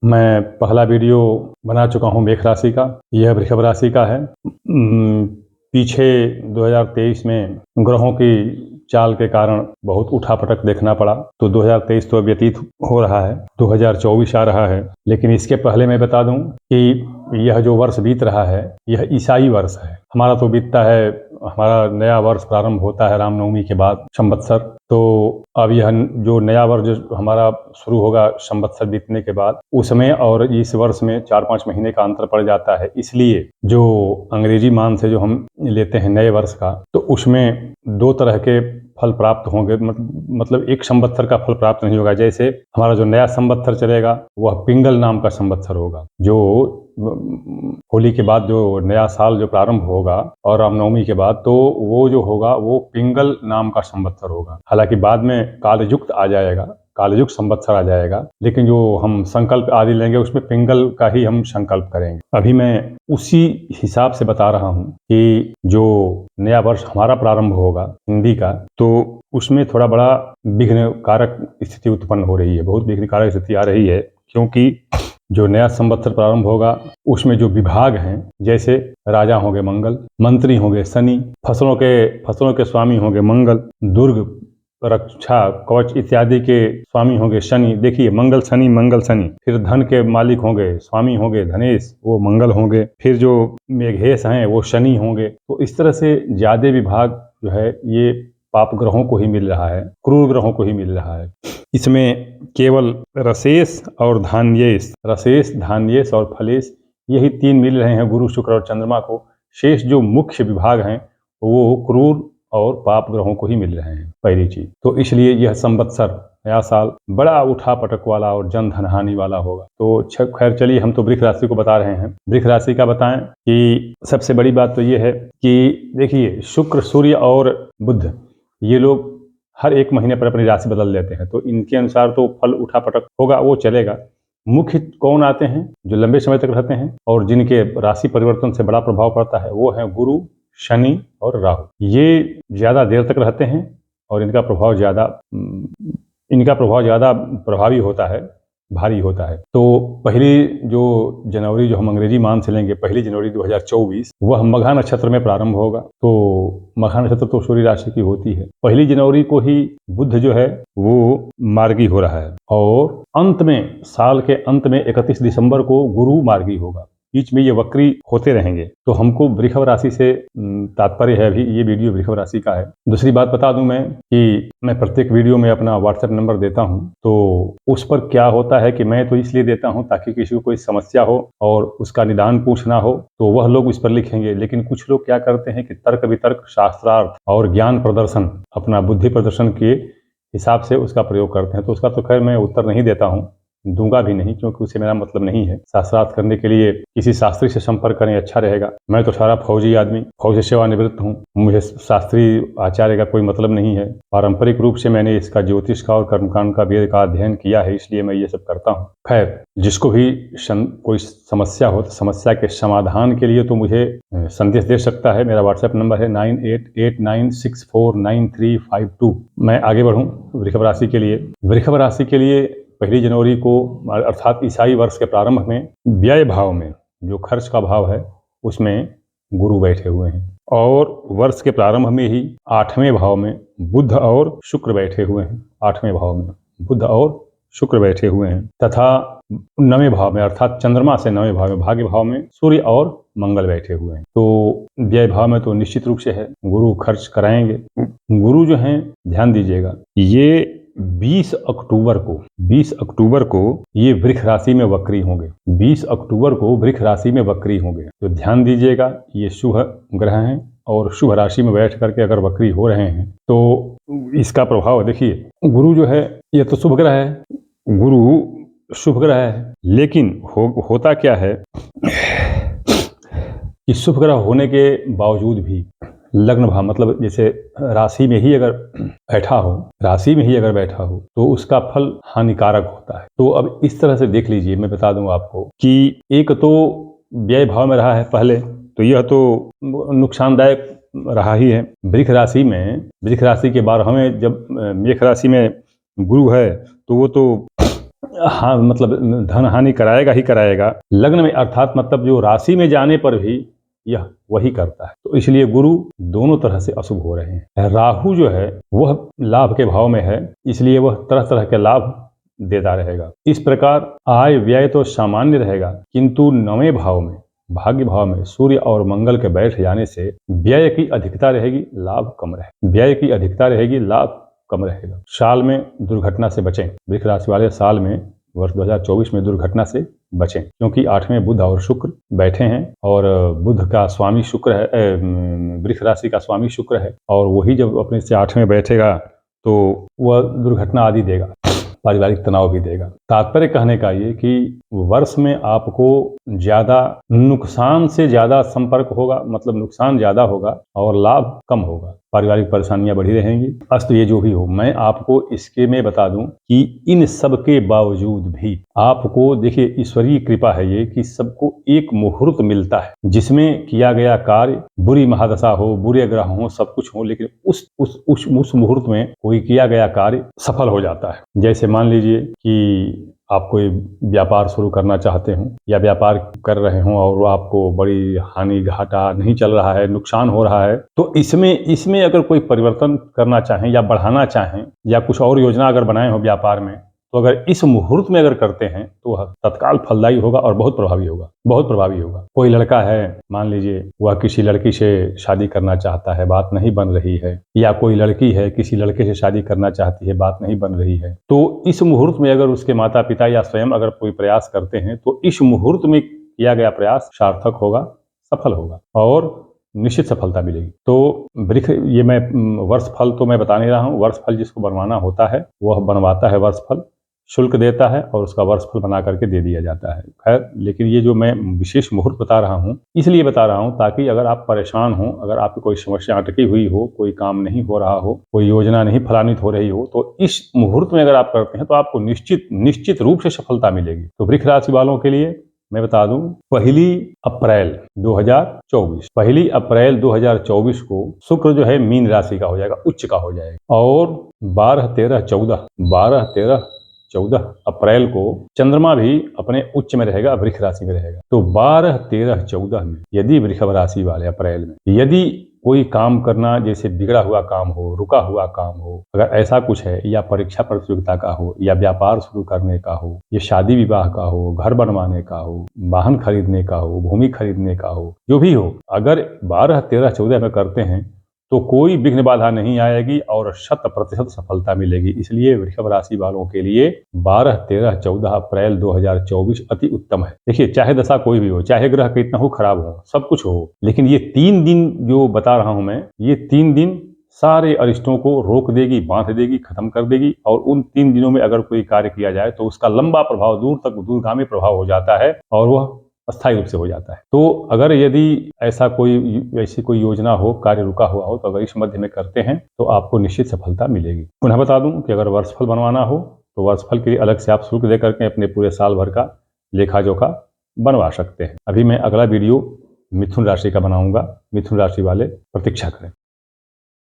मैं पहला वीडियो बना चुका हूँ मेष राशि का। यह वृषभ राशि का है। पीछे 2023 में ग्रहों की चाल के कारण बहुत उठापटक देखना पड़ा, तो 2023 तो व्यतीत हो रहा है, 2024 आ रहा है। लेकिन इसके पहले मैं बता दूं कि यह जो वर्ष बीत रहा है यह ईसाई वर्ष है। हमारा तो बीतता है, हमारा नया वर्ष प्रारंभ होता है रामनवमी के बाद, संवत्सर। तो अब यह जो नया वर्ष जो हमारा शुरू होगा संवत्सर बीतने के बाद, उसमें और इस वर्ष में 4-5 महीने का अंतर पड़ जाता है। इसलिए जो अंग्रेजी मान से जो हम लेते हैं नए वर्ष का, तो उसमें 2 तरह के फल प्राप्त होंगे। मतलब एक संवत्सर का फल प्राप्त नहीं होगा। जैसे हमारा जो नया संवत्सर चलेगा वह पिंगल नाम का संवत्सर होगा, जो होली के बाद जो नया साल जो प्रारंभ होगा और रामनवमी के बाद, तो वो जो होगा वो पिंगल नाम का संवत्सर होगा। हालांकि बाद में कालयुक्त आ जाएगा, कालयुग संवत्सर आ जाएगा, लेकिन जो हम संकल्प आदि लेंगे उसमें पिंगल का ही हम संकल्प करेंगे। अभी मैं उसी हिसाब से बता रहा हूँ कि जो नया वर्ष हमारा प्रारंभ होगा हिंदी का, तो उसमें थोड़ा बड़ा विघ्न कारक स्थिति उत्पन्न हो रही है, बहुत विघ्न कारक स्थिति आ रही है। क्योंकि जो नया संवत्सर प्रारंभ होगा उसमें जो विभाग हैं, जैसे राजा होंगे मंगल, मंत्री होंगे शनि, फसलों के स्वामी होंगे मंगल, दुर्ग रक्षा कवच इत्यादि के स्वामी होंगे शनि। देखिए मंगल शनि। फिर धन के मालिक होंगे, स्वामी होंगे धनेश, वो मंगल होंगे। फिर जो मेघेश हैं वो शनि होंगे। तो इस तरह से ज्यादा विभाग जो है ये पाप ग्रहों को ही मिल रहा है, क्रूर ग्रहों को ही मिल रहा है। इसमें केवल रसेश और धान्येश और फलेश, यही 3 मिल रहे हैं गुरु शुक्र और चंद्रमा को। शेष जो मुख्य विभाग हैं वो क्रूर और पाप ग्रहों को ही मिल रहे हैं, पहली चीज। तो इसलिए यह संवत्सर नया साल बड़ा उठापटक वाला और जन धन हानि वाला होगा। तो खैर चलिए, हम तो वृष राशि को बता रहे हैं। वृष राशि का बताएं कि सबसे बड़ी बात तो ये है कि देखिए शुक्र, सूर्य और बुध, ये लोग हर 1 महीने पर अपनी राशि बदल लेते हैं, तो इनके अनुसार तो फल उठापटक होगा, वो चलेगा। मुख्य कौन आते हैं जो लंबे समय तक रहते हैं और जिनके राशि परिवर्तन से बड़ा प्रभाव पड़ता है, वो है गुरु, शनि और राहु। ये ज्यादा देर तक रहते हैं और इनका प्रभाव ज्यादा प्रभावी होता है, भारी होता है। तो पहली जो जनवरी जो हम अंग्रेजी मान से लेंगे, 1 जनवरी 2024, वह मघा नक्षत्र में प्रारंभ होगा। तो मघा नक्षत्र तो सूर्य राशि की होती है। 1 जनवरी को ही बुध जो है वो मार्गी हो रहा है, और अंत में, साल के अंत में 31 दिसंबर को गुरु मार्गी होगा। बीच में ये वक्री होते रहेंगे। तो हमको वृषभ राशि से तात्पर्य है, अभी ये वीडियो वृषभ राशि का है। दूसरी बात बता दूं मैं कि मैं प्रत्येक वीडियो में अपना व्हाट्सएप नंबर देता हूं। तो उस पर क्या होता है कि मैं तो इसलिए देता हूं ताकि किसी को कोई समस्या हो और उसका निदान पूछना हो तो वह लोग उस पर लिखेंगे। लेकिन कुछ लोग क्या करते हैं कि तर्क वितर्क, शास्त्रार्थ और ज्ञान प्रदर्शन, अपना बुद्धि प्रदर्शन के हिसाब से उसका प्रयोग करते हैं। तो उसका तो खैर मैं उत्तर नहीं देता हूँ, दूंगा भी नहीं, क्योंकि उसे मेरा मतलब नहीं है। शास्त्रार्थ करने के लिए किसी शास्त्री से संपर्क करें, अच्छा रहेगा। मैं तो सारा फौजी आदमी, फौज से सेवानिवृत्त हूँ, मुझे शास्त्री आचार्य का कोई मतलब नहीं है। पारंपरिक रूप से मैंने इसका ज्योतिष का और कर्मकांड का वेद का अध्ययन किया है, इसलिए मैं ये सब करता हूँ। खैर, जिसको भी कोई समस्या हो तो समस्या के समाधान के लिए तो मुझे संदेश दे सकता है। मेरा व्हाट्सएप नंबर है 9889649352। मैं आगे बढ़ूँ वृषभ राशि के लिए। वृषभ राशि के लिए 1 जनवरी को, अर्थात ईसाई वर्ष के प्रारंभ में, व्यय भाव में, जो खर्च का भाव है, उसमें गुरु बैठे हुए हैं। और वर्ष के प्रारंभ में ही 8वें भाव में बुध और शुक्र बैठे हुए हैं। 8वें भाव में बुध और शुक्र बैठे हुए हैं, तथा 9वें भाव में, अर्थात चंद्रमा से 9वें भाव में, भाग्य भाव में सूर्य और मंगल बैठे हुए हैं। तो व्यय भाव में तो निश्चित रूप से है, गुरु खर्च कराएंगे। गुरु जो हैं, ध्यान दीजिएगा, ये 20 अक्टूबर को ये वृष राशि में वक्री होंगे। 20 अक्टूबर को वृष राशि में वक्री होंगे। तो ध्यान दीजिएगा, ये शुभ ग्रह हैं और शुभ राशि में बैठ करके अगर वक्री हो रहे हैं तो इसका प्रभाव देखिए। गुरु जो है ये तो शुभ ग्रह है, गुरु शुभ ग्रह है, लेकिन होता क्या है कि शुभ ग्रह होने के बावजूद भी लग्न भाव, मतलब जैसे राशि में ही अगर बैठा हो तो उसका फल हानिकारक होता है। तो अब इस तरह से देख लीजिए, मैं बता दूं आपको कि एक तो व्यय भाव में रहा है पहले, तो यह तो नुकसानदायक रहा ही है। वृष राशि के बाद हमें जब मेष राशि में गुरु है तो वो तो हाँ, मतलब धन हानि कराएगा ही कराएगा। लग्न में अर्थात मतलब जो राशि में जाने पर भी यह वही करता है। तो इसलिए गुरु दोनों तरह से अशुभ हो रहे हैं। राहु जो है वह लाभ के भाव में है, इसलिए वह तरह तरह के लाभ देता रहेगा। इस प्रकार आय व्यय तो सामान्य रहेगा, किंतु 9वें भाव में, भाग्य भाव में सूर्य और मंगल के बैठ जाने से व्यय की अधिकता रहेगी, लाभ कम रहेगा। व्यय की अधिकता रहेगी, लाभ कम रहेगा। साल में दुर्घटना से बचें। वृष राशि वाले साल में वर्ष 2024 में दुर्घटना से बचें, क्योंकि 8वें बुध और शुक्र बैठे हैं और बुध का स्वामी शुक्र है, वृष राशि का स्वामी शुक्र है, और वही जब अपने से 8वें बैठेगा तो वह दुर्घटना आदि देगा, पारिवारिक तनाव भी देगा। तात्पर्य कहने का ये कि वर्ष में आपको ज्यादा नुकसान से ज्यादा संपर्क होगा, मतलब नुकसान ज्यादा होगा और लाभ कम होगा। पारिवारिक परेशानियां बढ़ी रहेंगी। अस्तु ये जो भी हो, मैं आपको इसके में बता दूं कि इन सब के बावजूद भी आपको देखिए ईश्वरीय कृपा है ये कि सबको एक मुहूर्त मिलता है जिसमें किया गया कार्य, बुरी महादशा हो, बुरे ग्रह हो, सब कुछ हो, लेकिन उस मुहूर्त में कोई किया गया कार्य सफल हो जाता है। जैसे मान लीजिए कि आप कोई व्यापार शुरू करना चाहते हो या व्यापार कर रहे हो और वो आपको बड़ी हानि घाटा नहीं चल रहा है, नुकसान हो रहा है, तो इसमें अगर कोई परिवर्तन करना चाहें या बढ़ाना चाहें या कुछ और योजना अगर बनाए हो व्यापार में, तो अगर इस मुहूर्त में अगर करते हैं तो वह तत्काल फलदायी होगा और बहुत प्रभावी होगा, बहुत प्रभावी होगा। कोई लड़का है, मान लीजिए वह किसी लड़की से शादी करना चाहता है, बात नहीं बन रही है, या कोई लड़की है किसी लड़के से शादी करना चाहती है, बात नहीं बन रही है, तो इस मुहूर्त में अगर उसके माता पिता या स्वयं अगर कोई प्रयास करते हैं तो इस मुहूर्त में किया गया प्रयास सार्थक होगा, सफल होगा और निश्चित सफलता मिलेगी। तो वृक्ष, ये मैं वर्ष फल तो मैं बता नहीं रहा हूँ, वर्ष फल जिसको बनवाना होता है वह बनवाता है, वर्ष फल शुल्क देता है और उसका वर्ष फल बना करके दे दिया जाता है। खैर, लेकिन ये जो मैं विशेष मुहूर्त बता रहा हूँ इसलिए बता रहा हूँ ताकि अगर आप परेशान हो, अगर आपकी कोई समस्या अटकी हुई हो, कोई काम नहीं हो रहा हो, कोई योजना नहीं फलान्वित हो रही हो, तो इस मुहूर्त में अगर आप करते हैं तो आपको निश्चित रूप से सफलता मिलेगी। तो वृक्ष राशि वालों के लिए मैं बता दूं, 1 अप्रैल 2024 को शुक्र जो है मीन राशि का हो जाएगा, उच्च का हो जाएगा, और 12-13-14 अप्रैल को चंद्रमा भी अपने उच्च में रहेगा, वृक्ष राशि में रहेगा। तो 12-13-14 में यदि वृषभ राशि वाले अप्रैल में यदि कोई काम करना, जैसे बिगड़ा हुआ काम हो, रुका हुआ काम हो, अगर ऐसा कुछ है, या परीक्षा प्रतियोगिता का हो, या व्यापार शुरू करने का हो, या शादी विवाह का हो, घर बनवाने का हो, वाहन खरीदने का हो, भूमि खरीदने का हो, जो भी हो, अगर 12-13-14 में करते हैं तो कोई विघ्न बाधा नहीं आएगी और 100% सफलता मिलेगी। इसलिए वृषभ राशि वालों के लिए 12-13-14 अप्रैल 2024 अति उत्तम है। देखिए, चाहे दशा कोई भी हो, चाहे ग्रह कितना हो खराब हो, सब कुछ हो, लेकिन ये 3 दिन जो बता रहा हूं मैं, ये 3 दिन सारे अरिष्टों को रोक देगी, बांध देगी, खत्म कर देगी, और उन 3 दिनों में अगर कोई कार्य किया जाए तो उसका लंबा प्रभाव, दूर तक दूरगामी प्रभाव हो जाता है और वह अस्थायी रूप से हो जाता है। तो अगर यदि ऐसी कोई योजना हो, कार्य रुका हुआ हो, तो अगर इस मध्य में करते हैं तो आपको निश्चित सफलता मिलेगी। पुनः बता दूं कि अगर वर्षफल बनवाना हो तो वर्षफल के लिए अलग से आप शुल्क दे करके अपने पूरे साल भर का लेखा जोखा बनवा सकते हैं। अभी मैं अगला वीडियो मिथुन राशि का बनाऊंगा, मिथुन राशि वाले प्रतीक्षा करें।